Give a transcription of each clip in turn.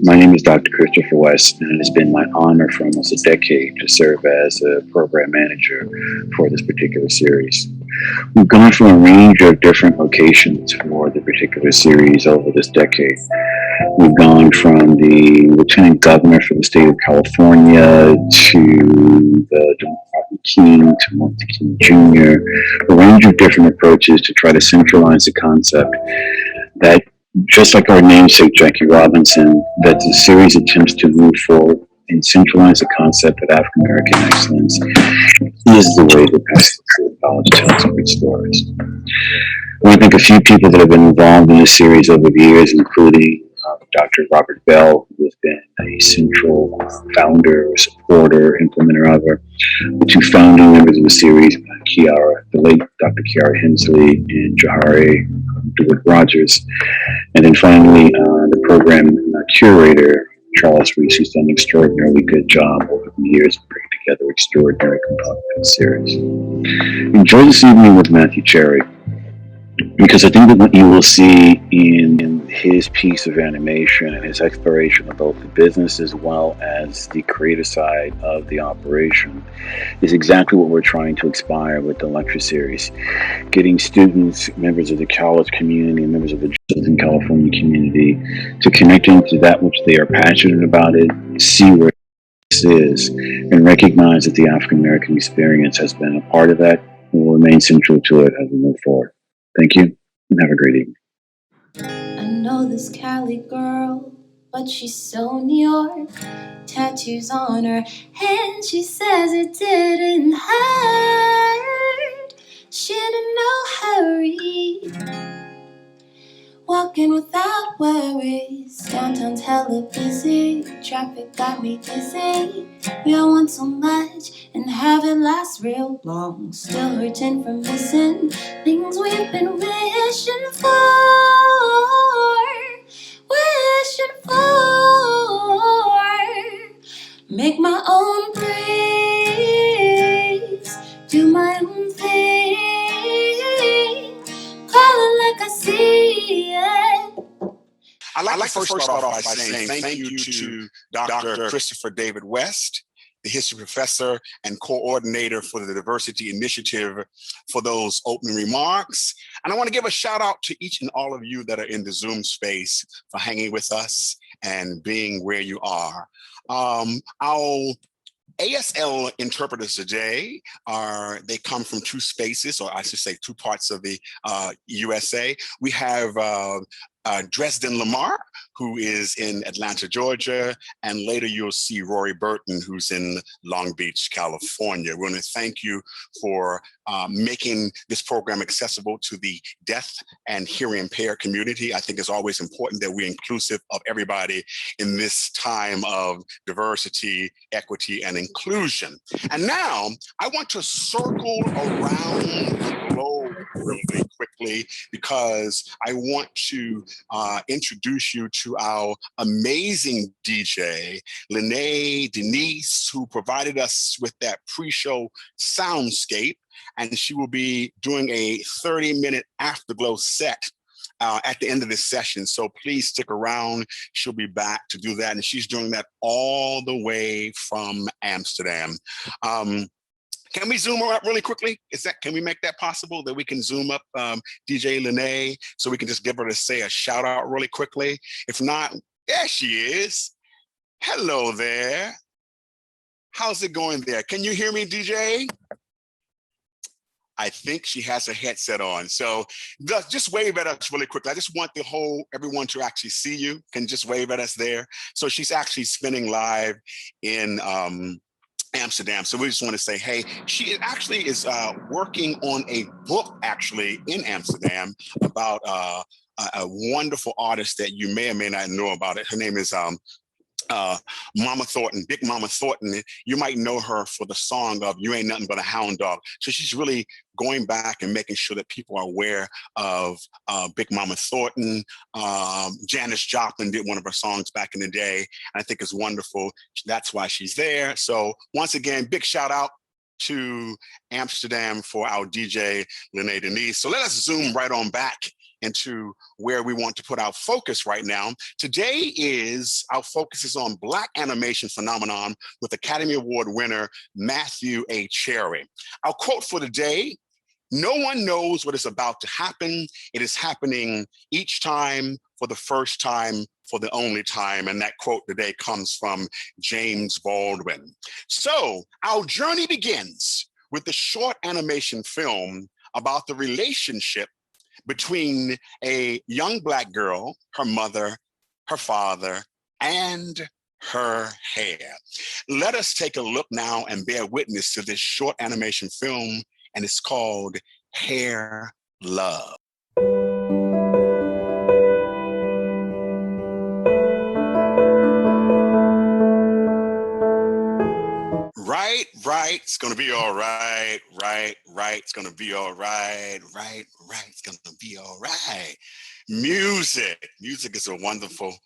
My name is Dr. Christopher West, and it has been my honor for almost a decade to serve as a program manager for this particular series. We've gone from a range of different locations for the particular series over this decade. We've gone from the Lieutenant Governor for the state of California to the Martin King to Martin Luther King Jr., a range of different approaches to try to centralize the concept that, just like our namesake Jackie Robinson, that the series attempts to move forward and centralize the concept that African American excellence is the way that best college tells great stories. I want to thank a few people that have been involved in this series over the years, including Dr. Robert Bell, who has been a central founder, supporter, implementer of her. The two founding members of the series, Kiara, the late Dr. Kiara Hensley, and Jahari DeWitt Rogers. And then finally, the program curator, Charles Reese, who's done an extraordinarily good job over the years of bringing together extraordinary components of the series. Enjoy this evening with Matthew Cherry, because I think that what you will see in his piece of animation and his exploration of both the business as well as the creative side of the operation is exactly what we're trying to inspire with the lecture series. Getting students, members of the college community, members of the Southern California community to connect into that which they are passionate about it, see where this is, and recognize that the African American experience has been a part of that and will remain central to it as we move forward. Thank you, and have a great evening. I know this Cali girl, but she's so New York. Tattoos on her hand, she says it didn't hurt. She in no hurry, walking without worries. Downtown's hella busy, traffic got me dizzy. We all want so much and have it last real long. Still hurting from missing things we've been wishing for. Wishing for. Make my own breeze, do my own thing, call it like I see it. I'd like to first start off by saying thank you to Dr. Christopher David West, the history professor and coordinator for the Diversity Initiative, for those opening remarks. And I want to give a shout out to each and all of you that are in the Zoom space for hanging with us and being where you are. Our ASL interpreters today they come from two spaces, or I should say two parts of the USA. We have Dresden Lamar, who is in Atlanta, Georgia, and later you'll see Rory Burton, who's in Long Beach, California. We want to thank you for making this program accessible to the deaf and hearing impaired community. I think it's always important that we're inclusive of everybody in this time of diversity, equity, and inclusion. And now I want to circle around the globe really quickly, because I want to introduce you to our amazing DJ, Lene Denise, who provided us with that pre-show soundscape. And she will be doing a 30-minute afterglow set at the end of this session. So please stick around. She'll be back to do that. And she's doing that all the way from Amsterdam. Can we zoom her up really quickly? Can we make that possible, that we can zoom up DJ Lene, so we can just give her to say a shout out really quickly? If not, there she is. Hello there. How's it going there? Can you hear me, DJ? I think she has her headset on. So just wave at us really quickly. I just want everyone to actually see you. Can just wave at us there. So she's actually spinning live in Amsterdam. So we just want to say, hey, she actually is working on a book actually in Amsterdam about a wonderful artist that you may or may not know about it. Her name is Mama Thornton, Big Mama Thornton. You might know her for the song of You Ain't Nothing But a Hound Dog. So she's really going back and making sure that people are aware of Big Mama Thornton. Janis Joplin did one of her songs back in the day. And I think it's wonderful. That's why she's there. So once again, big shout out to Amsterdam for our DJ, Lene Denise. So let us zoom right on back into where we want to put our focus right now. Today our focus is on Black animation phenomenon with Academy Award winner Matthew A. Cherry. Our quote for the day: "No one knows what is about to happen. It is happening each time, for the first time, for the only time." And that quote today comes from James Baldwin. So our journey begins with the short animation film about the relationship between a young Black girl, her mother, her father, and her hair. Let us take a look now and bear witness to this short animation film, and it's called Hair Love. Right, it's gonna be all right, right, it's gonna be all right, right, it's gonna be all right. Music is a wonderful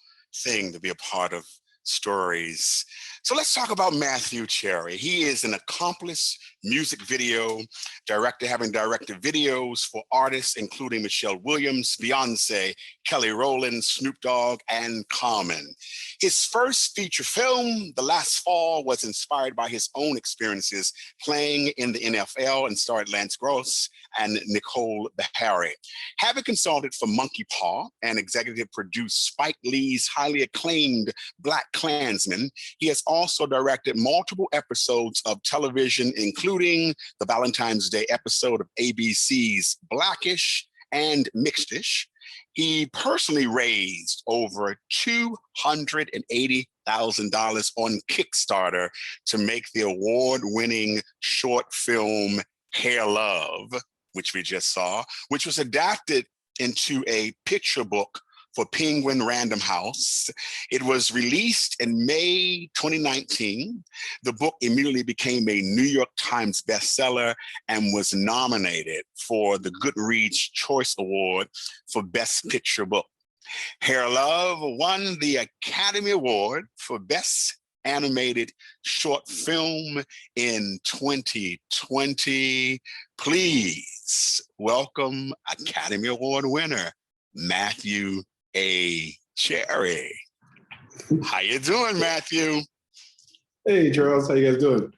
thing to be a part of stories. So let's talk about Matthew Cherry. He is an accomplished music video director, having directed videos for artists including Michelle Williams, Beyonce, Kelly Rowland, Snoop Dogg, and Common. His first feature film, The Last Fall, was inspired by his own experiences playing in the NFL and starred Lance Gross and Nicole Beharie. Having consulted for Monkey Paw and executive produced Spike Lee's highly acclaimed Black Klansman, he has also directed multiple episodes of television, including the Valentine's Day episode of ABC's Blackish and Mixedish. He personally raised over $280,000 on Kickstarter to make the award-winning short film Hair Love, which we just saw, which was adapted into a picture book for Penguin Random House. It was released in May 2019. The book immediately became a New York Times bestseller and was nominated for the Goodreads Choice Award for Best Picture Book. Hair Love won the Academy Award for Best Animated Short Film in 2020. Please welcome Academy Award winner, Matthew A. Cherry. How you doing, Matthew? Hey, Charles. How you guys doing?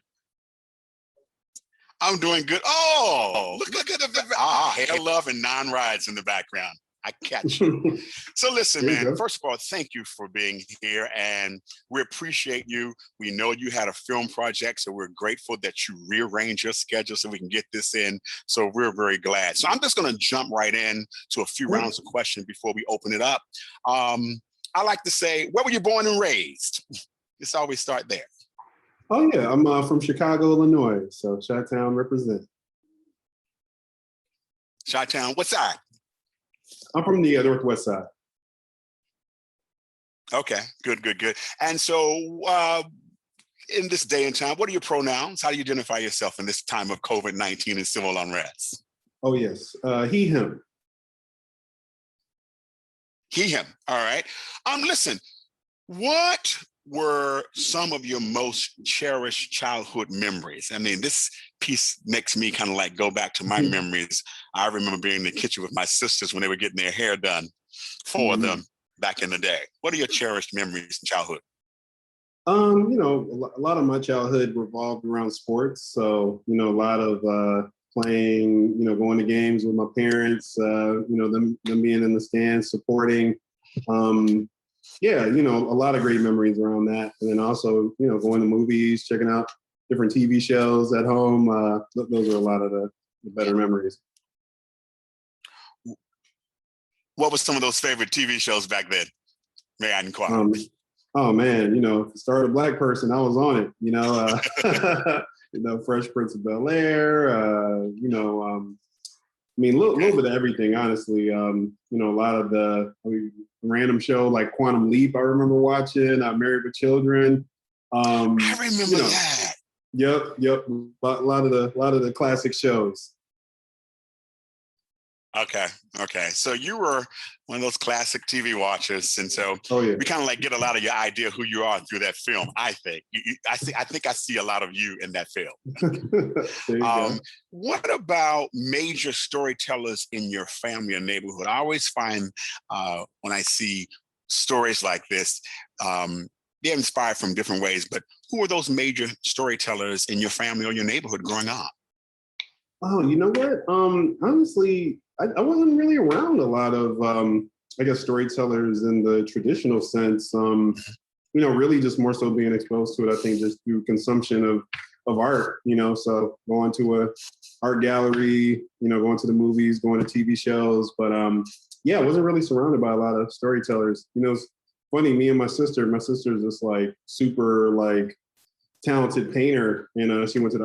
I'm doing good. Oh, look at the Hair Love and Non-Rides in the background. I catch you. So listen, man, first of all, thank you for being here, and we appreciate you. We know you had a film project, so we're grateful that you rearranged your schedule so we can get this in. So we're very glad. So I'm just going to jump right in to a few rounds of questions before we open it up. I like to say, where were you born and raised? Let's always start there. Oh, yeah. I'm from Chicago, Illinois. So Chi-Town represent. Chi-Town, what side? I'm from the Northwest side. Okay, good. And so in this day and time, what are your pronouns? How do you identify yourself in this time of COVID-19 and civil unrest? Oh, yes. He, him. He, him. All right. Listen, what were some of your most cherished childhood memories? I mean, this piece makes me kind of like go back to my memories. I remember being in the kitchen with my sisters when they were getting their hair done for them back in the day. What are your cherished memories in childhood? You know, a lot of my childhood revolved around sports. So, you know, a lot of playing, you know, going to games with my parents, you know, them being in the stands, supporting. Yeah, you know, a lot of great memories around that. And then also, you know, going to movies, checking out different TV shows at home. Those are a lot of the better memories. What was some of those favorite TV shows back then? May I inquire? Oh man, you know, if you start a Black person, I was on it. You know, you know, Fresh Prince of Bel-Air. You know, I mean, a little bit of everything, honestly. You know, a lot of the random show like Quantum Leap. I remember watching. Married with Children. I remember you know, that. Yep. A lot of the classic shows. Okay. Okay. So you were one of those classic TV watchers, and so Oh yeah. we kind of like get a lot of your idea who you are through that film. I think. I think I see a lot of you in that film. There you go. What about major storytellers in your family or neighborhood? I always find when I see stories like this, they're inspired from different ways. But who are those major storytellers in your family or your neighborhood growing up? Oh, you know what? Honestly, I wasn't really around a lot of, I guess, storytellers in the traditional sense. Really just more so being exposed to it, I think, just through consumption of art, so going to a art gallery, going to the movies, going to TV shows. But yeah, I wasn't really surrounded by a lot of storytellers. It's funny, me and my sister's this like super like talented painter, and she went to the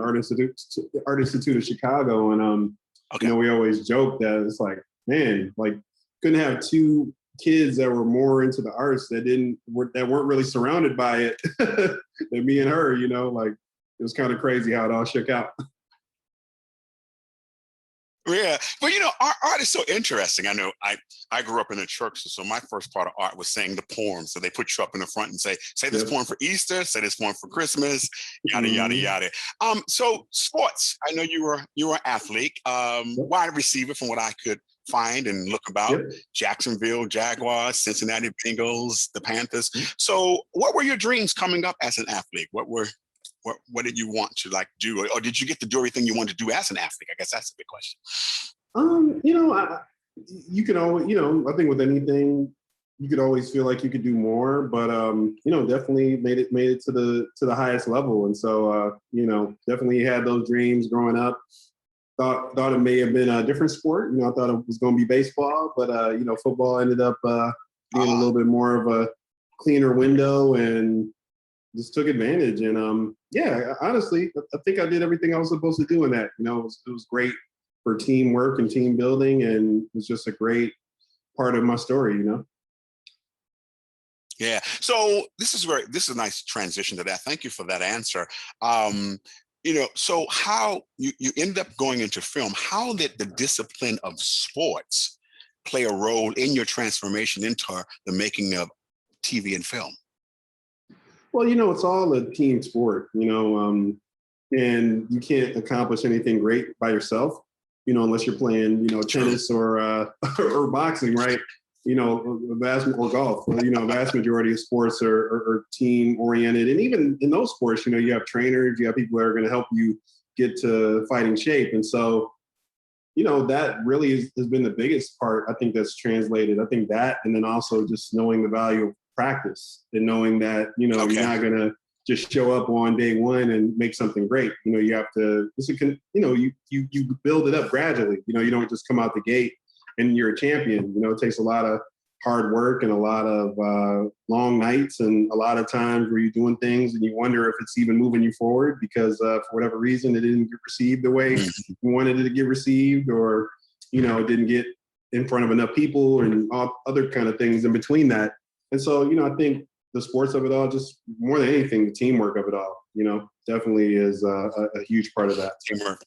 Art Institute of Chicago, and Okay. we always joke that it's like, man, like couldn't have two kids that were more into the arts that weren't really surrounded by it than me and her. Like it was kind of crazy how it all shook out. Yeah, but art is so interesting. I know I grew up in the church, so my first part of art was saying the poem. So they put you up in the front and say this Yep. poem for Easter, say this poem for Christmas, yada yada Mhm. yada. So sports. I know you were an athlete, wide receiver from what I could find and look about. Yep. Jacksonville Jaguars, Cincinnati Bengals, the Panthers. So what were your dreams coming up as an athlete? What did you want to like do, or did you get to do everything you wanted to do as an athlete? I guess that's a big question. You can always, I think with anything, you could always feel like you could do more, but definitely made it to the highest level, and so definitely had those dreams growing up. Thought it may have been a different sport. I thought it was going to be baseball, but football ended up being a little bit more of a cleaner window, and just took advantage. And yeah, honestly, I think I did everything I was supposed to do in that. It was great for teamwork and team building, and it was just a great part of my story. Yeah. So this is a nice transition to that. Thank you for that answer. So how you end up going into film, how did the discipline of sports play a role in your transformation into the making of TV and film? Well, it's all a team sport, and you can't accomplish anything great by yourself, unless you're playing, tennis or or boxing, right? Or golf. Vast majority of sports are team oriented, and even in those sports, you have trainers, you have people that are going to help you get to fighting shape, and so that really has been the biggest part. I think that's translated. I think that, and then also just knowing the value of practice and knowing that you're not going to just show up on day one and make something great. You have to. You build it up gradually. You don't just come out the gate and you're a champion. It takes a lot of hard work and a lot of long nights and a lot of times where you're doing things and you wonder if it's even moving you forward because for whatever reason it didn't get received the way you wanted it to get received, or it didn't get in front of enough people and all other kind of things in between that. And so I think the sports of it all, just more than anything, the teamwork of it all, definitely is a huge part of that. Teamwork.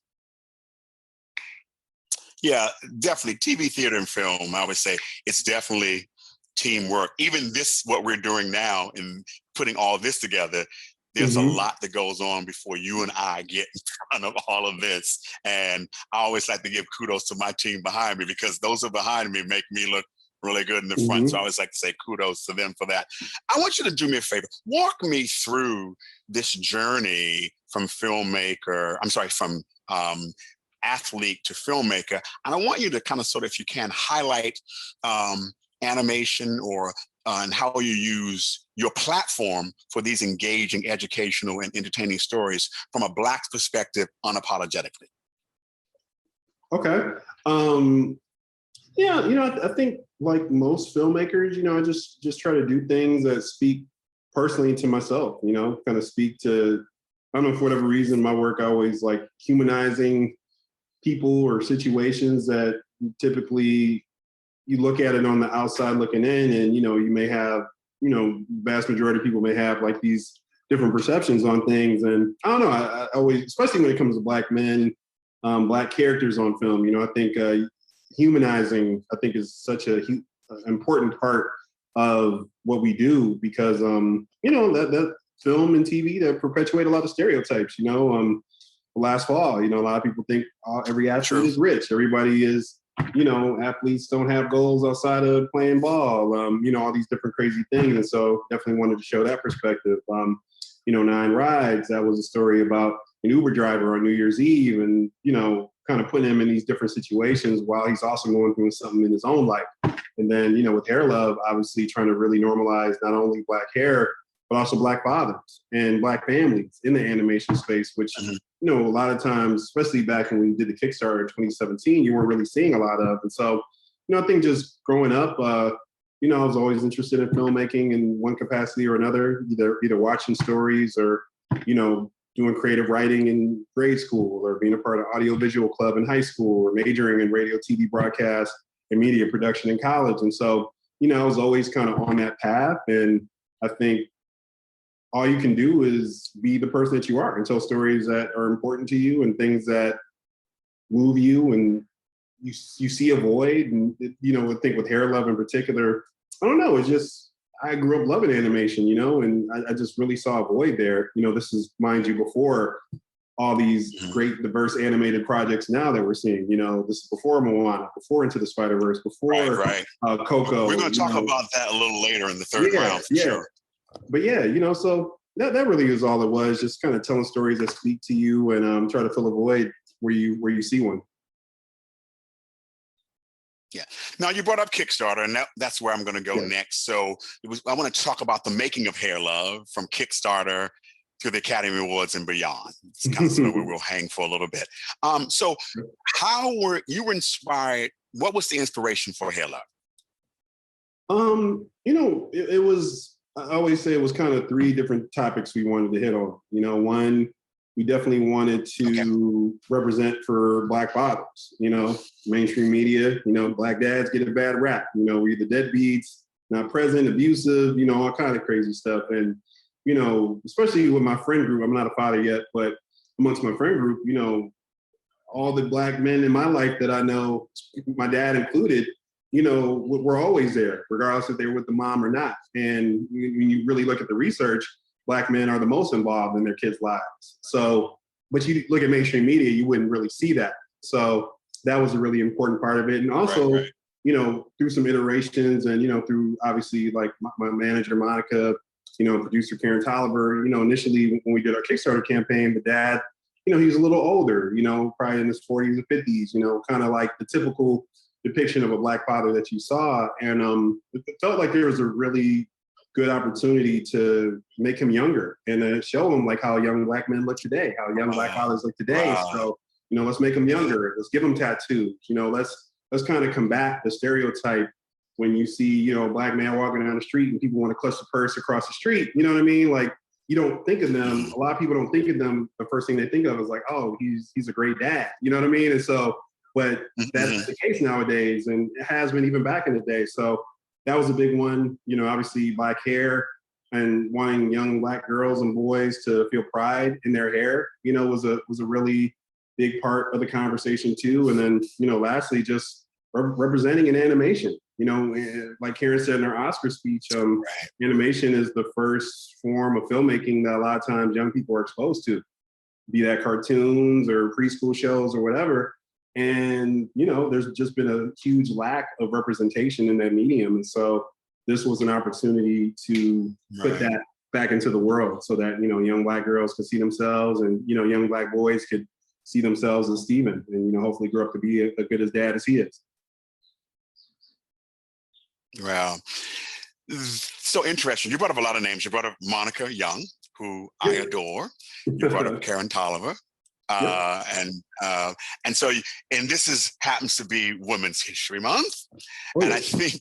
Yeah, definitely. TV, theater, and film, I would say it's definitely teamwork. Even this, what we're doing now and putting all this together, there's a lot that goes on before you and I get in front of all of this. And I always like to give kudos to my team behind me, because those who are behind me make me look really good in the front. So I always like to say kudos to them for that. I want you to do me a favor. Walk me through this journey from athlete to filmmaker. And I want you to kind of if you can, highlight animation and how you use your platform for these engaging, educational, and entertaining stories from a Black perspective, unapologetically. Okay. Yeah, I think like most filmmakers, I just try to do things that speak personally to myself, kind of speak to, I don't know, for whatever reason, my work, I always like humanizing people or situations that typically you look at it on the outside looking in, and you may have, vast majority of people may have like these different perceptions on things. And I don't know, I always, especially when it comes to Black men, Black characters on film, I think humanizing, I think, is such a important part of what we do, because that film and TV that perpetuate a lot of stereotypes. Last fall, a lot of people think every athlete is rich. Everybody is, athletes don't have goals outside of playing ball. All these different crazy things, and so definitely wanted to show that perspective. Nine Rides, that was a story about an Uber driver on New Year's Eve, and kind of putting him in these different situations while he's also going through something in his own life. And then, with Hair Love, obviously trying to really normalize not only Black hair, but also Black fathers and Black families in the animation space, which, a lot of times, especially back when we did the Kickstarter in 2017, you weren't really seeing a lot of. And so, I think just growing up, I was always interested in filmmaking in one capacity or another, either watching stories or, doing creative writing in grade school, or being a part of audiovisual club in high school, or majoring in radio, TV broadcast, and media production in college. And so, I was always kind of on that path. And I think all you can do is be the person that you are and tell stories that are important to you and things that move you, and you see a void. And, I think with Hair Love in particular, I don't know, it's just, I grew up loving animation, and I just really saw a void there. This is, mind you, before all these great diverse animated projects now that we're seeing. This is before Moana, before Into the Spider-Verse, before Coco. We're going to talk about that a little later in the third round, for sure. But so that really is all it was, just kind of telling stories that speak to you, and try to fill a void where you see one. Yeah. Now, you brought up Kickstarter, and that's where I'm going to go next. So I want to talk about the making of Hair Love, from Kickstarter to the Academy Awards and beyond. It's kind of where we'll hang for a little bit. So how were you inspired? What was the inspiration for Hair Love? It was, I always say it was kind of three different topics we wanted to hit on. One, we definitely wanted to represent for Black fathers. Mainstream media, Black dads get a bad rap. We're either deadbeats, not present, abusive, all kind of crazy stuff. And, especially with my friend group, I'm not a father yet, but amongst my friend group, all the Black men in my life that I know, my dad included, we're always there, regardless if they're with the mom or not. And when you really look at the research, Black men are the most involved in their kids' lives. So, but you look at mainstream media, you wouldn't really see that. So that was a really important part of it. And also, through some iterations and, through obviously like my manager, Monica, producer Karen Tolliver, initially when we did our Kickstarter campaign, the dad, he was a little older, probably in his 40s or 50s, kind of like the typical depiction of a Black father that you saw. And it felt like there was a really good opportunity to make him younger and to show him like how young Black men look today, how young Black fathers look today. So, let's make them younger. Let's give them tattoos. Let's kind of combat the stereotype when you see, a Black man walking down the street and people want to clutch the purse across the street. You know what I mean? Like, you don't think of them. A lot of people don't think of them. The first thing they think of is like, oh, he's a great dad. You know what I mean? And so, but that's the case nowadays, and it has been even back in the day. So that was a big one. Obviously Black hair and wanting young Black girls and boys to feel pride in their hair, was a really big part of the conversation too. And then, lastly, just representing in animation. Like Karen said in her Oscar speech, animation is the first form of filmmaking that a lot of times young people are exposed to, be that cartoons or preschool shows or whatever. And, there's just been a huge lack of representation in that medium. And so this was an opportunity to put that back into the world so that, young Black girls could see themselves, and, young Black boys could see themselves as Steven, and, hopefully grow up to be as good as dad as he is. Wow. So interesting. You brought up a lot of names. You brought up Monica Young, who I adore. You brought up Karen Tolliver. And so, and this happens to be Women's History Month. And I think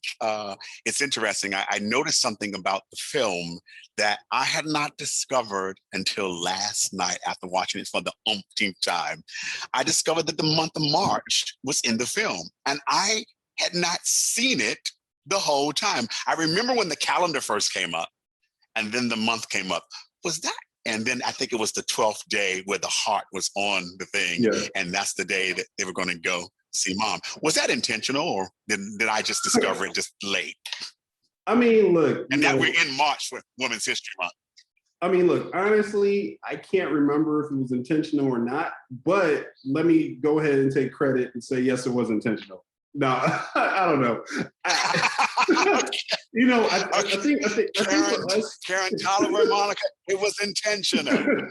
it's interesting. I noticed something about the film that I had not discovered until last night after watching it for the umpteenth time. I discovered that the month of March was in the film, and I had not seen it the whole time. I remember when the calendar first came up, and then the month came up. Was that? And then I think it was the 12th day where the heart was on the thing. And that's the day that they were going to go see mom. Was that intentional, or did I just discover it just late? I mean, look, and that we're in March for Women's History Month. I mean, look, honestly, I can't remember if it was intentional or not, but let me go ahead and take credit and say, yes, it was intentional. No, I don't know. You know, I think Karen Tolliver, Monica, it was intentional.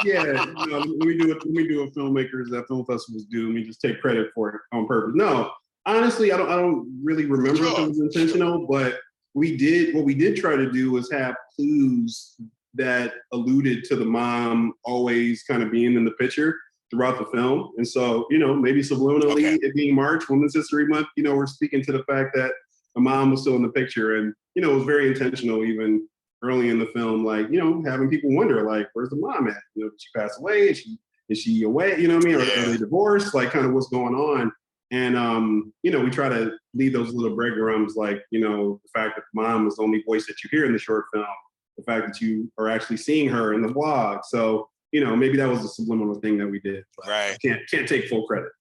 Yeah, you know, we do what filmmakers at film festivals do. We just take credit for it on purpose. No, honestly, I don't really remember if it was intentional, but what we did try to do was have clues that alluded to the mom always kind of being in the picture throughout the film. And so, you know, maybe subliminally, it being March, Women's History Month, you know, we're speaking to the fact that the mom was still in the picture. And, you know, it was very intentional even early in the film, like, you know, having people wonder, like, where's the mom at? You know, did she pass away? Is she away? You know what I mean? Or are they divorced? Like, kind of what's going on? And, you know, we try to leave those little breadcrumbs, like, you know, the fact that the mom is the only voice that you hear in the short film, the fact that you are actually seeing her in the vlog. So, you know, maybe that was a subliminal thing that we did. Right. Can't take full credit.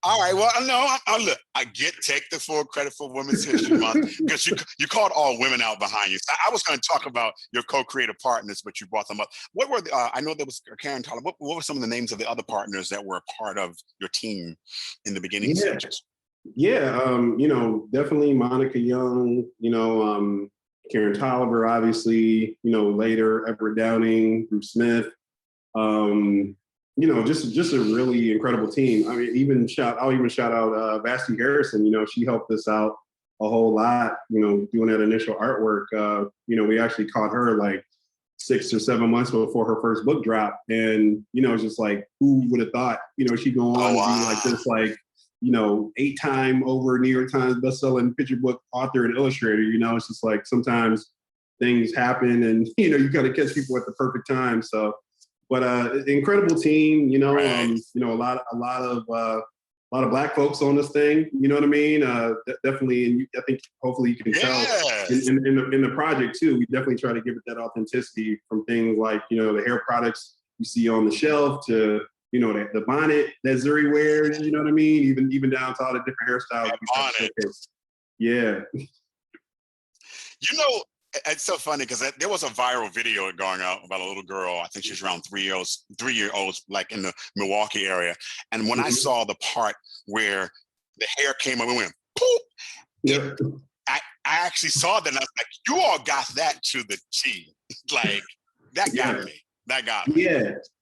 All right. Well, no, look, I take the full credit for Women's History Month because you called all women out behind you. So I was going to talk about your co-creative partners, but you brought them up. What were I know there was Karen Tolliver. What were some of the names of the other partners that were a part of your team in the beginning stages? Yeah, you know, definitely Monica Young, you know, Karen Tolliver, obviously, you know, later Everett Downing, Bruce Smith, you know, just a really incredible team. I mean, I'll even shout out Vasti Harrison. You know, she helped us out a whole lot, you know, doing that initial artwork. You know, we actually caught her like 6 or 7 months before her first book dropped. And, you know, it's just like, who would have thought, you know, she'd go on to be like this, like, you know, 8-time over New York Times bestselling picture book author and illustrator. You know, it's just like sometimes things happen and, you know, you got to catch people at the perfect time. So, but incredible team, you know, you know, a lot of Black folks on this thing, you know what I mean? Definitely, and I think hopefully you can tell in the project too. We definitely try to give it that authenticity from things like, you know, the hair products you see on the shelf to, you know, the bonnet that Zuri wears, you know what I mean? Even down to all the different hairstyles. Yeah. You know, it's so funny because there was a viral video going out about a little girl. I think she's around 3-year-olds, like in the Milwaukee area. And when I saw the part where the hair came up and went poof, I actually saw that and I was like, you all got that to the T. Like, that got me. That got me.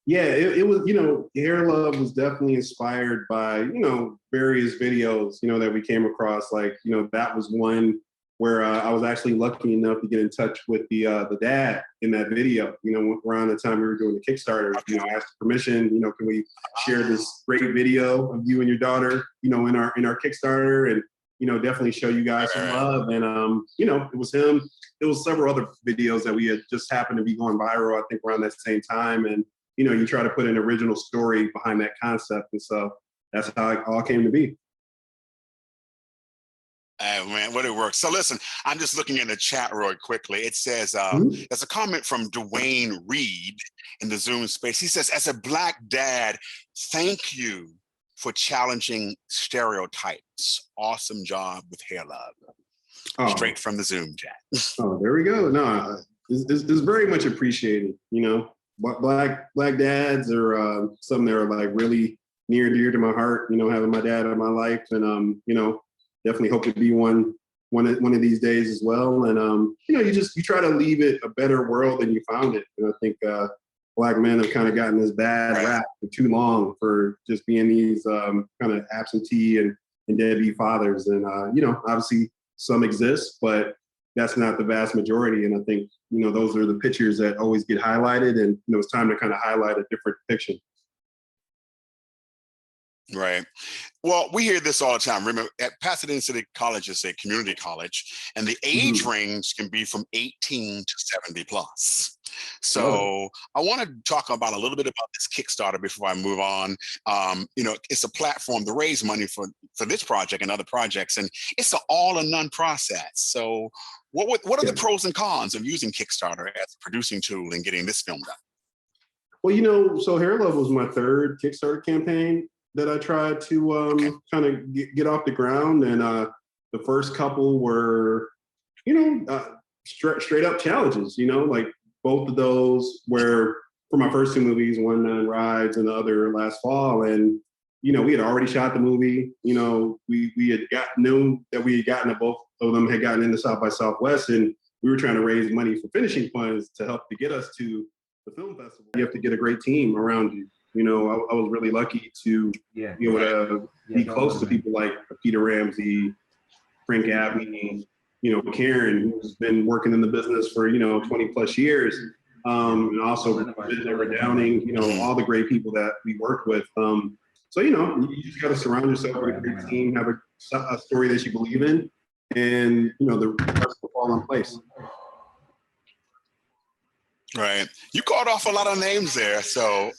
Yeah, it was, you know, Hair Love was definitely inspired by, you know, various videos, you know, that we came across. Like, you know, that was one where I was actually lucky enough to get in touch with the dad in that video. You know, around the time we were doing the Kickstarter, you know, asked permission, you know, can we share this great video of you and your daughter, you know, in our Kickstarter, and, you know, definitely show you guys some love. And, you know, it was him. It was several other videos that we had just happened to be going viral, I think, around that same time. And, you know, you try to put an original story behind that concept. And so that's how it all came to be. Oh, man, what it works. So listen, I'm just looking in the chat real quickly. It says, there's a comment from Dwayne Reed in the Zoom space. He says, as a Black dad, thank you for challenging stereotypes. Awesome job with Hair Love. Straight from the Zoom chat. Oh, there we go. No, it's very much appreciated. You know, Black dads are something that are like really near and dear to my heart, you know, having my dad in my life. And, you know, definitely hope to be one of these days as well. And, you know, you try to leave it a better world than you found it. And I think Black men have kind of gotten this bad rap for too long for just being these kind of absentee and deadbeat fathers. And, you know, obviously some exist, but that's not the vast majority. And I think, you know, those are the pictures that always get highlighted, and, you know, it's time to kind of highlight a different depiction. Right. Well, we hear this all the time. Remember, at Pasadena City College is a community college, and the age range can be from 18 to 70 plus. So I want to talk about a little bit about this Kickstarter before I move on. You know, it's a platform to raise money for this project and other projects, and it's an all or none process. So what are the pros and cons of using Kickstarter as a producing tool and getting this film done? Well, you know, so Hair Love was my third Kickstarter campaign. that I tried to kind of get off the ground, and the first couple were, straight up challenges. Like both of those were for my first two movies, one Nine Rides and the other Last Fall, and we had already shot the movie. We had knew that we had gotten both of them had gotten into South by Southwest, and we were trying to raise money for finishing funds to help to get us to the film festival. You have to get a great team around you. I was really lucky to be able to be close to people like Peter Ramsey, Frank Abney, Karen, who's been working in the business for 20 plus years, and also Deborah Downing, all the great people that we worked with. So you just got to surround yourself with a great team, have a story that you believe in, and the rest will fall in place. Right. You called off a lot of names there. So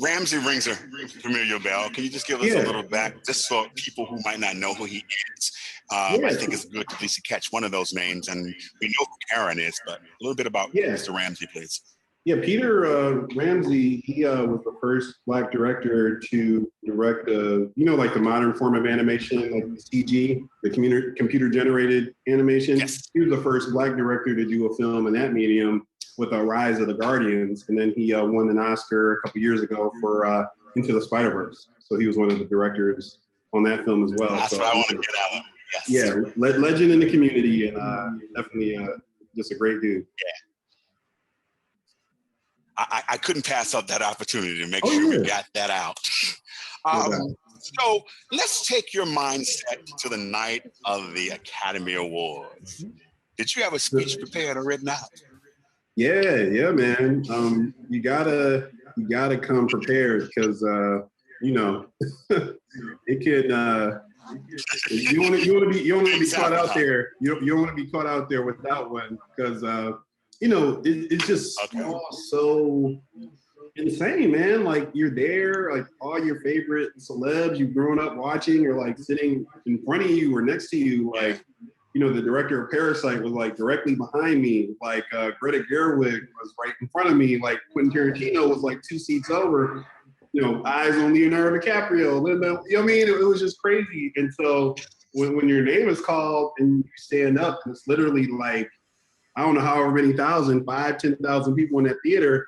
Ramsey rings a familiar bell. Can you just give us a little back, just for people who might not know who he is? I think it's good to at least catch one of those names, and we know who Karen is, but a little bit about Mr. Ramsey, please. Yeah, Peter Ramsey, he was the first Black director to direct like the modern form of animation, like the CG, the computer-generated animation. Yes. He was the first Black director to do a film in that medium with Rise of the Guardians, and then he won an Oscar a couple years ago for Into the Spider-Verse. So he was one of the directors on that film as well. That's what I want to get out of. Yes. Yeah, legend in the community, and definitely just a great dude. Yeah. I couldn't pass up that opportunity to make sure we got that out. So let's take your mindset to the night of the Academy Awards. Did you have a speech prepared or written out? Yeah, man. You gotta come prepared, because it could. You want to be caught out there. You don't want to be caught out there without one, because it's just so insane, man. Like, you're there, like all your favorite celebs you've grown up watching are like sitting in front of you or next to you. Like, the director of Parasite was like directly behind me. Like Greta Gerwig was right in front of me. Like Quentin Tarantino was like 2 seats over. Eyes on Leonardo DiCaprio. It was just crazy. And so when your name is called and you stand up, and it's literally like, I don't know however many thousand, 5,000, 10,000 people in that theater,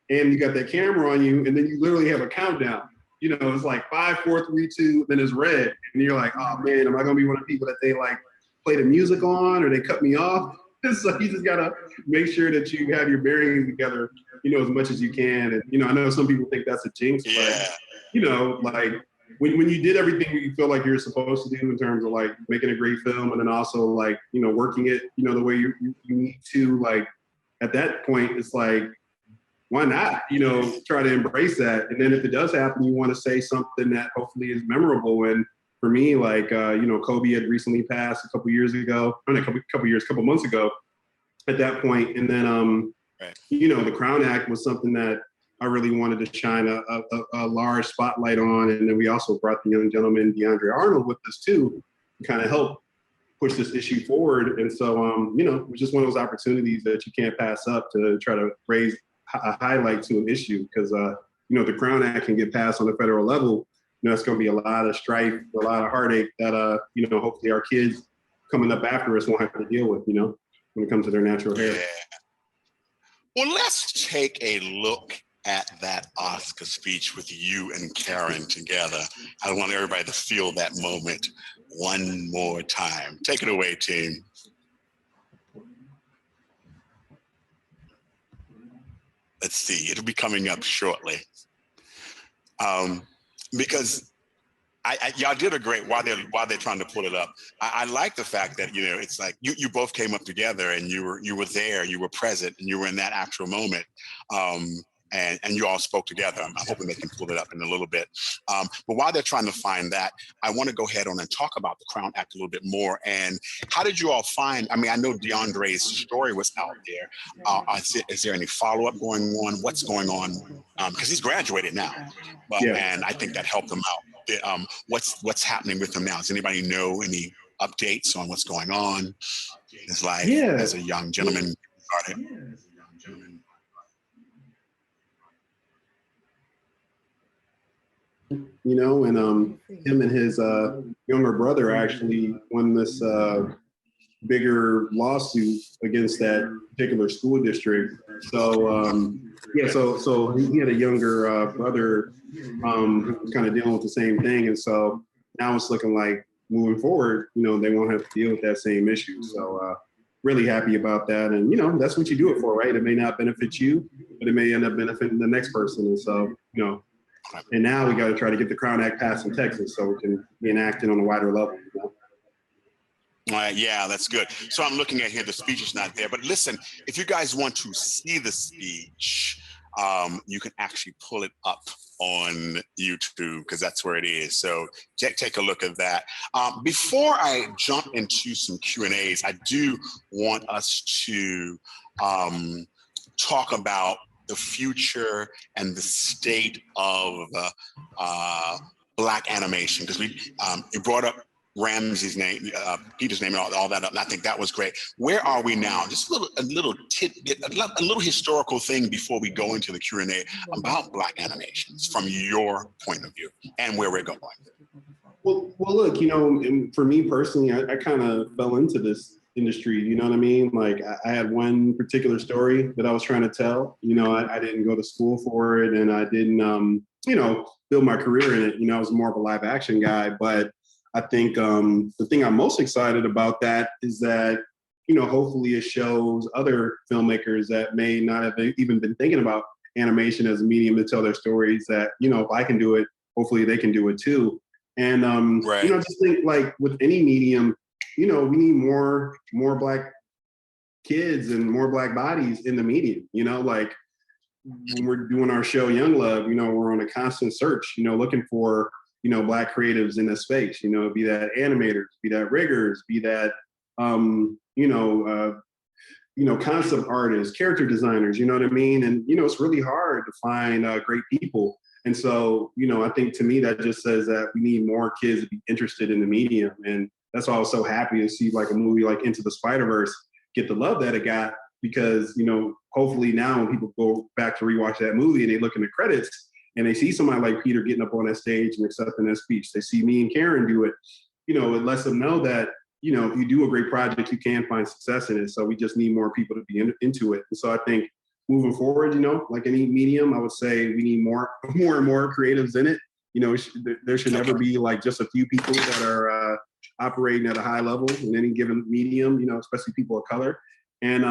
and you got that camera on you, and then you literally have a countdown. It's like 5, 4, 3, 2, then it's red, and you're like, oh man, am I gonna be one of the people that they like play the music on, or they cut me off? So you just gotta make sure that you have your bearings together, as much as you can. And I know some people think that's a jinx, but like when you did everything you feel like you're supposed to do in terms of like making a great film, and then also like working it the way you need to, like at that point it's like, why not try to embrace that. And then if it does happen, you want to say something that hopefully is memorable. And for me, like Kobe had recently passed a couple months ago at that point. And then the Crown Act was something that I really wanted to shine a large spotlight on. And then we also brought the young gentleman, DeAndre Arnold, with us too, to kind of help push this issue forward. And so, it was just one of those opportunities that you can't pass up to try to raise a highlight to an issue. Because, the Crown Act can get passed on the federal level. It's going to be a lot of strife, a lot of heartache that, hopefully our kids coming up after us won't have to deal with, when it comes to their natural hair. Yeah. Well, let's take a look at that Oscar speech with you and Karen together. I want everybody to feel that moment one more time. Take it away, team. Let's see, it'll be coming up shortly. Because y'all did a great, while they're trying to pull it up. I like the fact that, it's like you both came up together, and you were there, you were present, and you were in that actual moment. And you all spoke together. I'm hoping they can pull it up in a little bit. But while they're trying to find that, I want to go ahead on and talk about the Crown Act a little bit more. And how did you all find, I know DeAndre's story was out there. Is there any follow-up going on? What's going on? Because he's graduated now. And I think that helped him out. What's happening with him now? Does anybody know any updates on what's going on? His life as a young gentleman started. you know, and him and his younger brother actually won this bigger lawsuit against that particular school district. So yeah, so he had a younger brother who was kind of dealing with the same thing, and so now it's looking like moving forward, you know, they won't have to deal with that same issue. So really happy about that, and you know, that's what you do it for, right? It may not benefit you, but it may end up benefiting the next person, and so you know. And now we got to try to get the Crown Act passed in Texas so we can be enacted on a wider level. You know? Yeah, that's good. So I'm looking at here, the speech is not there, but listen, if you guys want to see the speech, you can actually pull it up on YouTube because that's where it is. So take a look at that. Before I jump into some Q&As, I do want us to talk about the future and the state of Black animation, because you brought up Ramsey's name, Peter's name, and all that. And I think that was great. Where are we now? Just a little tidbit, a little historical thing before we go into the Q&A about Black animations from your point of view and where we're going. Well, look, you know, and for me personally, I kind of fell into this industry. You know what I mean? Like I had one particular story that I was trying to tell. You know, I didn't go to school for it, and I didn't, you know, build my career in it. You know, I was more of a live action guy, but I think the thing I'm most excited about that is that, you know, hopefully it shows other filmmakers that may not have even been thinking about animation as a medium to tell their stories that, you know, if I can do it, hopefully they can do it too. And, right. You know, just think like with any medium, you know, we need more Black kids and more Black bodies in the medium, you know, like when we're doing our show Young Love, you know, we're on a constant search, you know, looking for, you know, Black creatives in this space, you know, be that animators, be that riggers, be that, you know, concept artists, character designers, you know what I mean? And, you know, it's really hard to find great people. And so, you know, I think to me, that just says that we need more kids to be interested in the medium. And that's why I was so happy to see like a movie like Into the Spider-Verse get the love that it got, because, you know, hopefully now when people go back to rewatch that movie and they look in the credits, and they see somebody like Peter getting up on that stage and accepting that speech. They see me and Karen do it. You know, it lets them know that, you know, if you do a great project, you can find success in it. So we just need more people to be into it. And so I think moving forward, you know, like any medium, I would say we need more and more creatives in it. You know, there should never be like just a few people that are operating at a high level in any given medium, you know, especially people of color. And,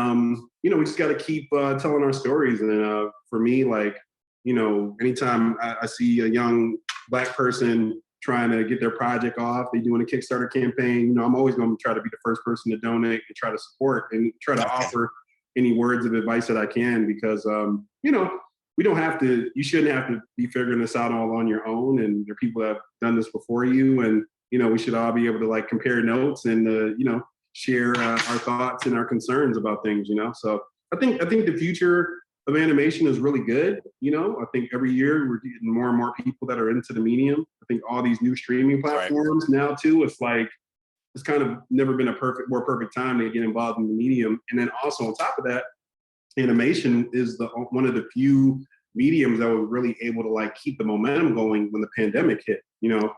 you know, we just got to keep telling our stories. And for me, like, you know, anytime I see a young Black person trying to get their project off, they doing a Kickstarter campaign, you know, I'm always going to try to be the first person to donate and try to support and try to offer any words of advice that I can, because, you know, you shouldn't have to be figuring this out all on your own. And there are people that have done this before you. And, you know, we should all be able to like compare notes and, you know, share our thoughts and our concerns about things, you know? So I think the future of animation is really good. You know, I think every year we're getting more and more people that are into the medium. I think all these new streaming platforms now too, it's like, it's kind of never been a more perfect time to get involved in the medium. And then also on top of that, animation is one of the few mediums that were really able to like keep the momentum going when the pandemic hit. You know,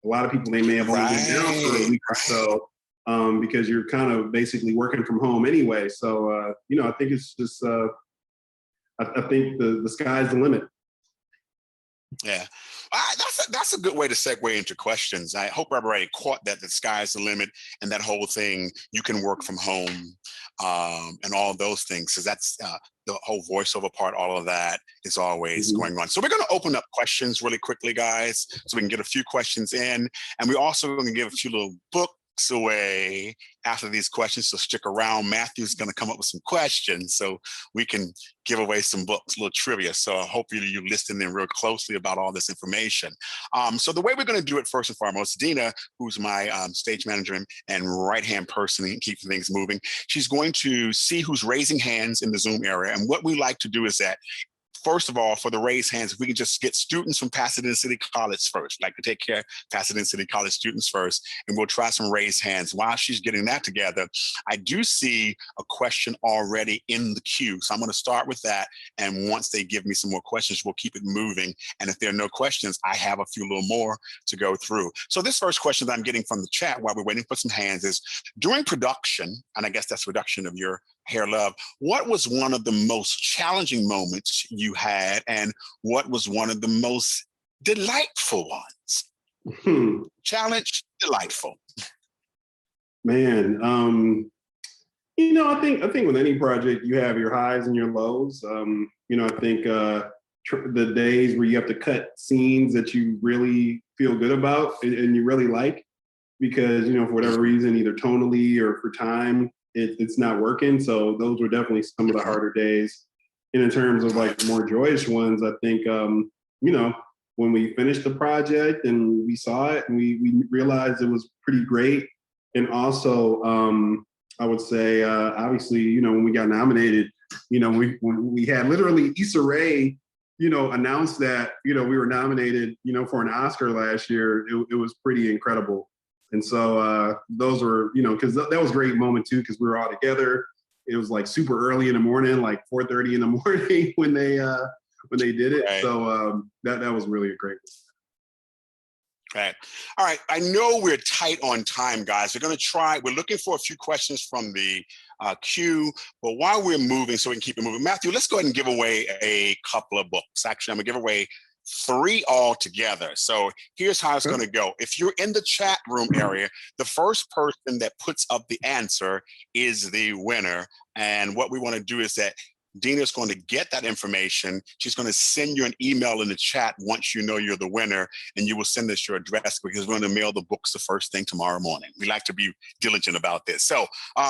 a lot of people, they may have only been down for a week or so because you're kind of basically working from home anyway. So, you know, I think it's just, I think the sky's the limit. Yeah, that's a good way to segue into questions. I hope everybody caught that the sky's the limit and that whole thing, you can work from home and all those things. So that's the whole voiceover part, all of that is always going on. So we're going to open up questions really quickly, guys, so we can get a few questions in. And we're also going to give a few little books away after these questions, so stick around. Matthew's going to come up with some questions so we can give away some books, a little trivia. So I hope you listen in real closely about all this information. So the way we're going to do it, first and foremost, Dina, who's my stage manager and right-hand person in keeping things moving, she's going to see who's raising hands in the Zoom area. And what we like to do is that first of all, for the raised hands, if we can just get students from Pasadena City College first, like to take care of Pasadena City College students first, and we'll try some raised hands. While she's getting that together, I do see a question already in the queue. So I'm going to start with that. And once they give me some more questions, we'll keep it moving. And if there are no questions, I have a few little more to go through. So this first question that I'm getting from the chat while we're waiting for some hands is, during production, and I guess that's production of your Hair Love, what was one of the most challenging moments you had, and what was one of the most delightful ones? Challenge, delightful. Man, I think with any project you have your highs and your lows. I think the days where you have to cut scenes that you really feel good about and you really like, because for whatever reason, either tonally or for time, it's not working. So those were definitely some of the harder days. And in terms of like more joyous ones, I think, when we finished the project and we saw it and we realized it was pretty great. And also, I would say, obviously, when we got nominated, when we had literally Issa Rae, announced that, we were nominated, for an Oscar last year, it was pretty incredible. And so those were, because that was a great moment too, because we were all together. It was like super early in the morning, like 4:30 in the morning when they did it. Right. So that was really a great one. Okay. All right. I know we're tight on time, guys. We're looking for a few questions from the queue, but while we're moving, so we can keep it moving, Matthew, let's go ahead and give away a couple of books. Actually, I'm gonna give away 3 altogether. So here's how it's going to go. If you're in the chat room area, the first person that puts up the answer is the winner. And what we want to do is that Dina's going to get that information. She's going to send you an email in the chat once you know you're the winner, and you will send us your address, because we're going to mail the books the first thing tomorrow morning. We like to be diligent about this. So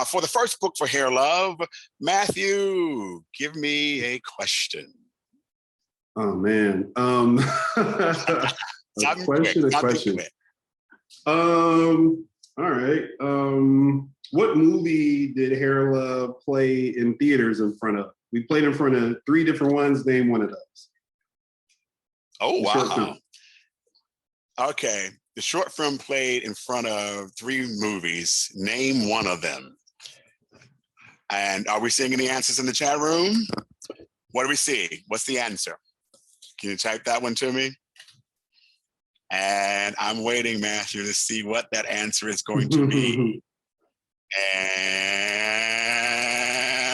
for the first book for Hair Love, Matthew, give me a question. Oh man. A question. All right. What movie did Hair Love play in theaters in front of? We played in front of 3 different ones. Name one of those. Oh, wow. Okay. The short film played in front of 3 movies. Name one of them. And are we seeing any answers in the chat room? What do we see? What's the answer? Can you type that one to me? And I'm waiting, Matthew, to see what that answer is going to be. And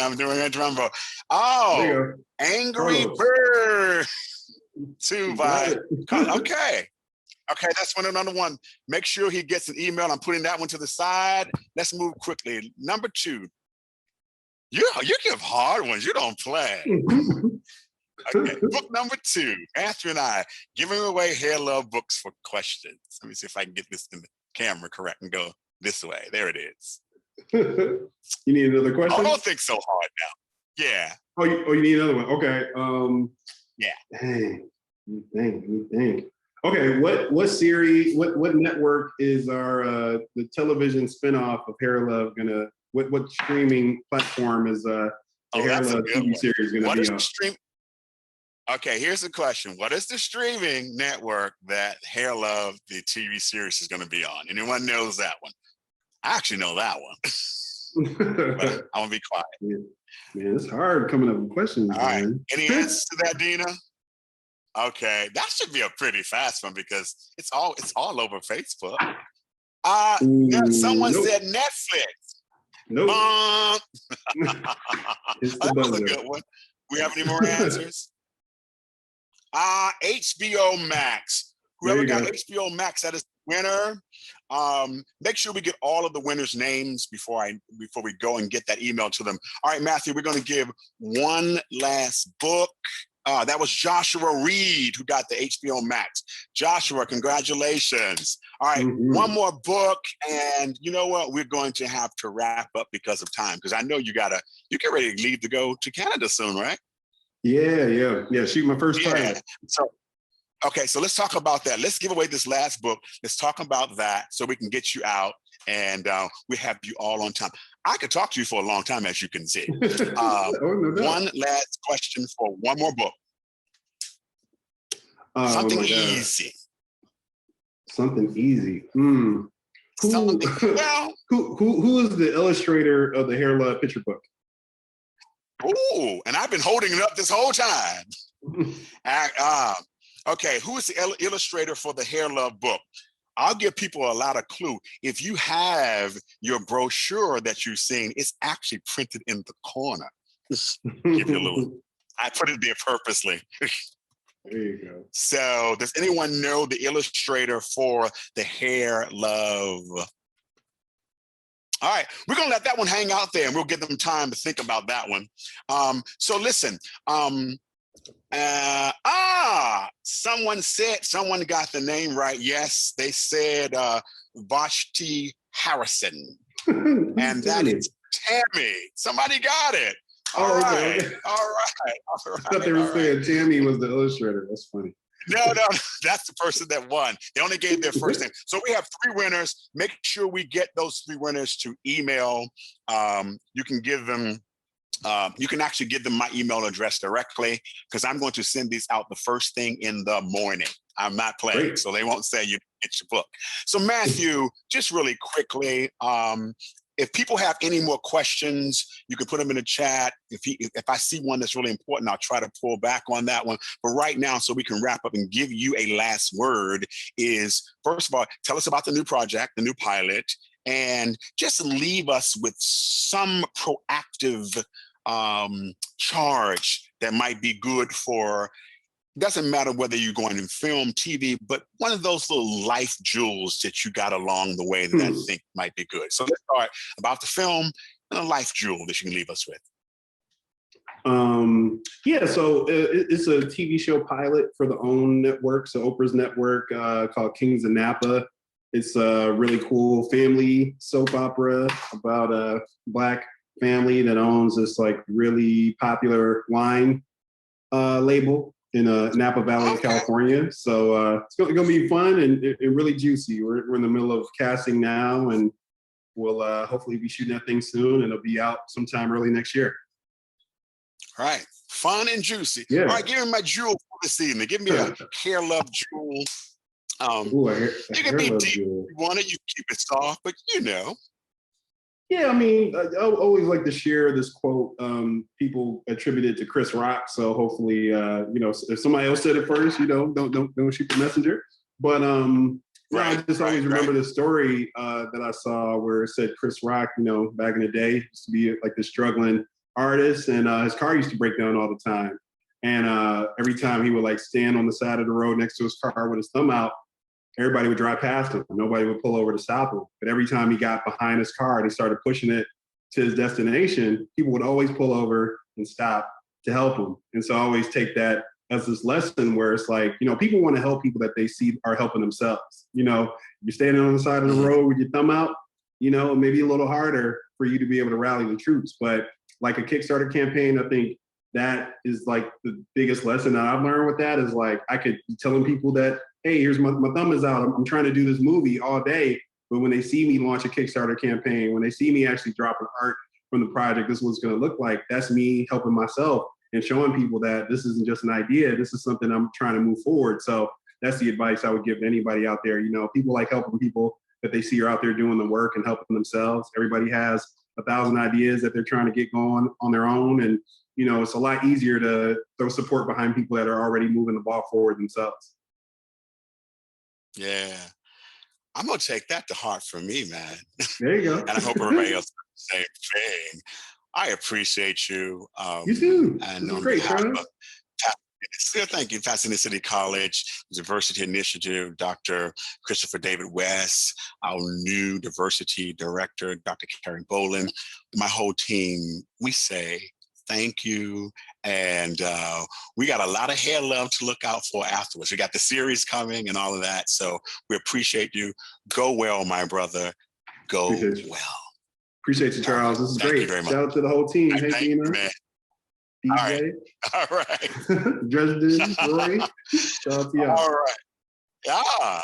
I'm doing a drum roll. Oh, Angry Bird 2 by, okay. Okay, that's another one. Make sure he gets an email. I'm putting that one to the side. Let's move quickly. Number 2. You give hard ones. You don't play. Okay, book number 2, Matthew and I giving away Hair Love books for questions. Let me see if I can get this in the camera correct and go this way. There it is. You need another question? I don't think so hard now. Yeah. Oh, you need another one. Okay. Yeah. Dang. Let me think. Okay, what series, what network is the television spinoff of Hair Love gonna, what streaming platform is the Hair Love TV series gonna be on? Okay, here's the question. What is the streaming network that Hair Love, the TV series, is going to be on? Anyone knows that one? I actually know that one. But I'm going to be quiet. Man, it's hard coming up with questions. All right. Any answers to that, Dina? Okay, that should be a pretty fast one, because it's all over Facebook. Someone said Netflix. Nope. That was a good one. We have any more answers? HBO Max. Whoever got HBO Max, that is the winner. Make sure we get all of the winners' names before we go and get that email to them. All right, Matthew, we're going to give one last book. That was Joshua Reed who got the HBO Max. Joshua, congratulations. All right, one more book, and you know what? We're going to have to wrap up because of time, because I know you get ready to leave to go to Canada soon, right? Yeah. Shoot, my first time. So let's talk about that. Let's give away this last book. Let's talk about that so we can get you out, and we have you all on time. I could talk to you for a long time, as you can see. One last question for one more book. Oh Something my God. easy. Something easy. Something, well, Who is the illustrator of the Hair Love picture book? ooh, and I've been holding it up this whole time. Okay, who is the illustrator for the Hair Love book? I'll give people a lot of clue. If you have your brochure that you've seen, it's actually printed in the corner. Give you a little. I put it there purposely. There you go. So, does anyone know the illustrator for the Hair Love? All right, we're gonna let that one hang out there, and we'll give them time to think about that one. So listen. Someone got the name right. Yes, they said Vashti Harrison, and that is Tammy. Somebody got it. All right. Okay. All right. I thought they were saying Tammy was the illustrator. That's funny. No, that's the person that won. They only gave their first name. So we have 3 winners. Make sure we get those 3 winners to email. You can give them. You can actually give them my email address directly, because I'm going to send these out the first thing in the morning. I'm not playing, Great. so they won't say you get your book. So Matthew, just really quickly, if people have any more questions, you can put them in the chat. If I see one that's really important, I'll try to pull back on that one. But right now, so we can wrap up and give you a last word, is first of all, tell us about the new project, the new pilot, and just leave us with some proactive charge that might be good for, doesn't matter whether you're going in film, TV, but one of those little life jewels that you got along the way that I think might be good. So let's start about the film and a life jewel that you can leave us with. Yeah, so it's a TV show pilot for the OWN network, so Oprah's network, called Kings of Napa. It's a really cool family soap opera about a Black family that owns this like really popular wine label in Napa Valley, California. So it's going to be fun and really juicy. We're in the middle of casting now, and we'll hopefully be shooting that thing soon, and it'll be out sometime early next year. All right, fun and juicy. Yeah. All right, give me my jewel for this evening. Give me a Hair Love jewel. You can be deep if you want it. You can keep it soft, but you know. Yeah, I mean, I always like to share this quote. People attribute it to Chris Rock, so hopefully, you know, if somebody else said it first, you know, don't shoot the messenger. But I just always remember the story that I saw where it said Chris Rock, you know, back in the day, used to be like this struggling artist, and his car used to break down all the time. And every time he would like stand on the side of the road next to his car with his thumb out, everybody would drive past him. Nobody would pull over to stop him. But every time he got behind his car and he started pushing it to his destination, people would always pull over and stop to help him. And so I always take that as this lesson where it's like, you know, people want to help people that they see are helping themselves. You know, you're standing on the side of the road with your thumb out, you know, maybe a little harder for you to be able to rally the troops. But like a Kickstarter campaign, I think that is like the biggest lesson that I've learned with that is like, I could be telling people that, hey, here's my thumb is out. I'm trying to do this movie all day. But when they see me launch a Kickstarter campaign, when they see me actually drop an art from the project, this is what it's going to look like. That's me helping myself and showing people that this isn't just an idea. This is something I'm trying to move forward. So that's the advice I would give to anybody out there. You know, people like helping people that they see are out there doing the work and helping themselves. Everybody has 1,000 ideas that they're trying to get going on their own. And, you know, it's a lot easier to throw support behind people that are already moving the ball forward themselves. Yeah. I'm going to take that to heart for me, man. There you go. And I hope everybody else does the same thing. I appreciate you. You too. And this is great, Sean. Thank you, Pasadena City College Diversity Initiative, Dr. Christopher David West, our new diversity director, Dr. Karen Boland, my whole team. We say thank you. And we got a lot of hair love to look out for afterwards. We got the series coming and all of that. So we appreciate you. Go well, my brother. Go well. Appreciate you, Charles. This is great. Shout out to the whole team. Hey, Tina. DJ. All right. Dresden, Roy. Shout out to y'all. All right. Yeah.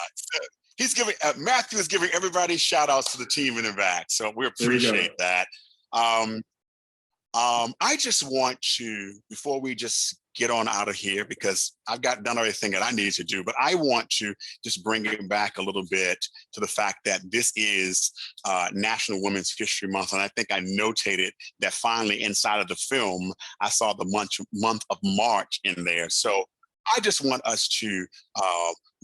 He's giving, Matthew is giving everybody shout outs to the team in the back. So we appreciate that. I just want to, before we just get on out of here because I've done everything that I need to do. But I want to just bring it back a little bit to the fact that this is National Women's History Month. And I think I notated that finally inside of the film, I saw the month of March in there. So I just want us to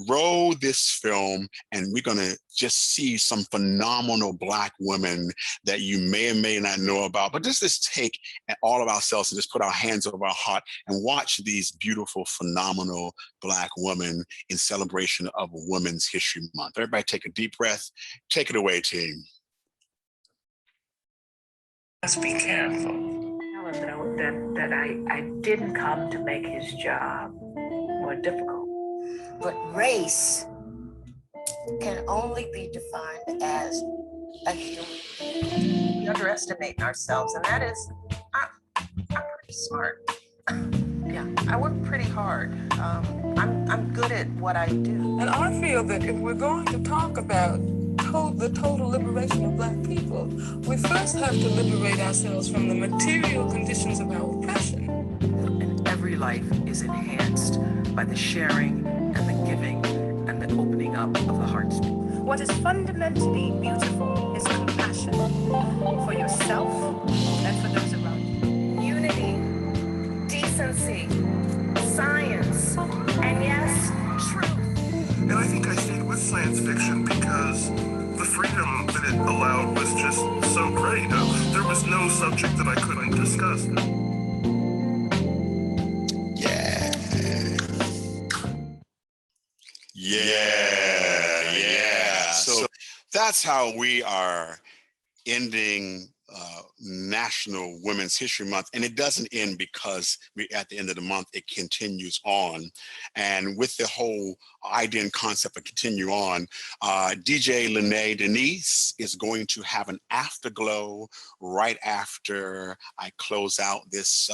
roll this film, and we're going to just see some phenomenal Black women that you may or may not know about. But just take all of ourselves and just put our hands over our heart and watch these beautiful, phenomenal Black women in celebration of Women's History Month. Everybody take a deep breath. Take it away, team. Let's be careful. Tell him that I didn't come to make his job more difficult. But race can only be defined as a human being. We underestimate ourselves, and that is, I'm pretty smart. Yeah, I work pretty hard. I'm good at what I do. And I feel that if we're going to talk about the total liberation of Black people, we first have to liberate ourselves from the material conditions of our oppression. And every life is enhanced by the sharing and the giving and the opening up of the hearts. What is fundamentally beautiful is compassion for yourself and for those around you. Unity, decency, science, and yes, truth. And I think I stayed with science fiction because the freedom that it allowed was just so great. There was no subject that I couldn't discuss. Yeah. So that's how we are ending National Women's History Month. And it doesn't end because at the end of the month, it continues on. And with the whole idea and concept of continue on, DJ Lene Denise is going to have an afterglow right after I close out this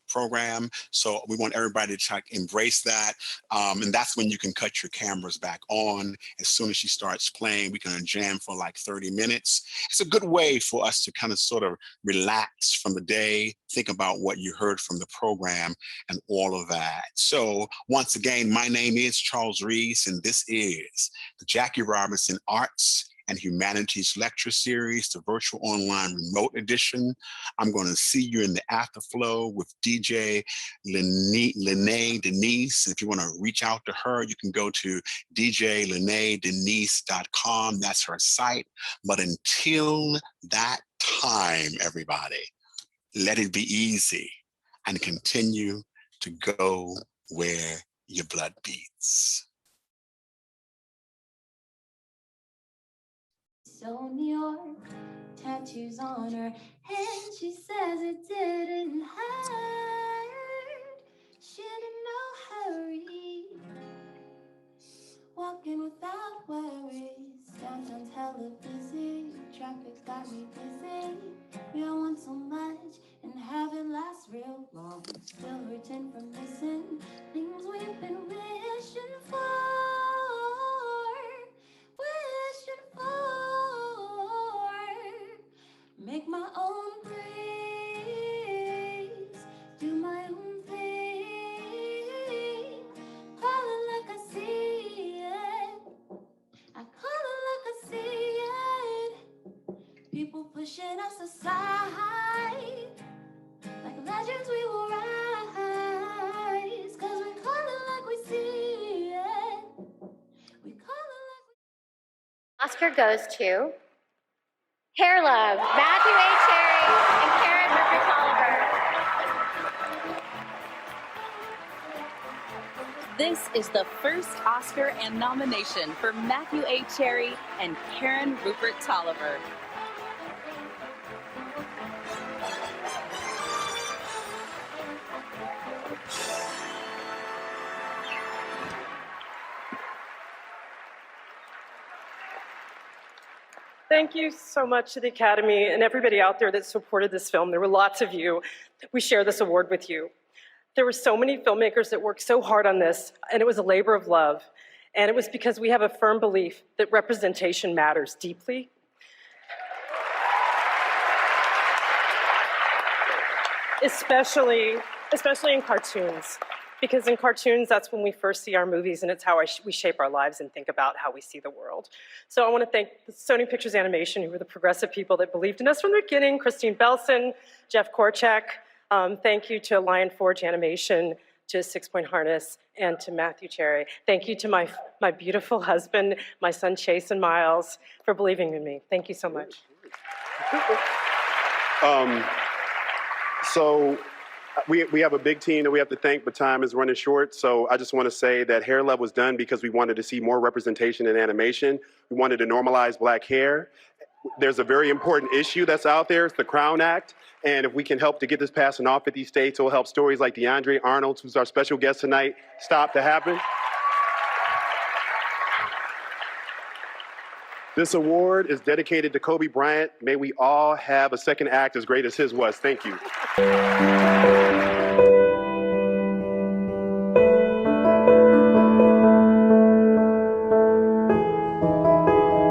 program. So we want everybody to try to embrace that. And that's when you can cut your cameras back on. As soon as she starts playing, we can jam for like 30 minutes. It's a good way for us to kind of sort of relax from the day, think about what you heard from the program and all of that. So once again, my name is Charles Reese, and this is the Jackie Robinson Arts and Humanities Lecture Series, the virtual online remote edition. I'm going to see you in the afterflow with DJ Lene Denise. If you want to reach out to her, you can go to djlenedenise.com. That's her site. But until that time, everybody, let it be easy and continue to go where your blood beats. So New York, tattoos on her hand. She says it didn't hurt. She in no hurry, walking without worries. Downtown's hella busy, traffic got me busy. We all want so much and have it last real long. Still hurting from missing things we've been wishing for. Make my own breeze, do my own thing. Call it like I see it, I call it like I see it. People pushing us aside, like legends we will rise. Cause we call it like we see it, we call it like we... Oscar goes to Hair Love, Matthew A. Cherry, and Karen Rupert Tolliver. This is the first Oscar and nomination for Matthew A. Cherry and Karen Rupert Tolliver. Thank you so much to the Academy and everybody out there that supported this film. There were lots of you. We share this award with you. There were so many filmmakers that worked so hard on this, and it was a labor of love. And it was because we have a firm belief that representation matters deeply. Especially especially in cartoons. Because in cartoons, that's when we first see our movies, and it's how we shape our lives and think about how we see the world. So I want to thank Sony Pictures Animation, who were the progressive people that believed in us from the beginning, Christine Belson, Jeff Korchak. Thank you to Lion Forge Animation, to Six Point Harness, and to Matthew Cherry. Thank you to my beautiful husband, my son Chase and Miles, for believing in me. Thank you so much. So we have a big team that we have to thank, but time is running short. So I just want to say that Hair Love was done because we wanted to see more representation in animation. We wanted to normalize black hair. There's a very important issue that's out there. It's the Crown Act. And if we can help to get this passed in all 50 states, it will help stories like DeAndre Arnold, who's our special guest tonight, stop to happen. This award is dedicated to Kobe Bryant. May we all have a second act as great as his was. Thank you.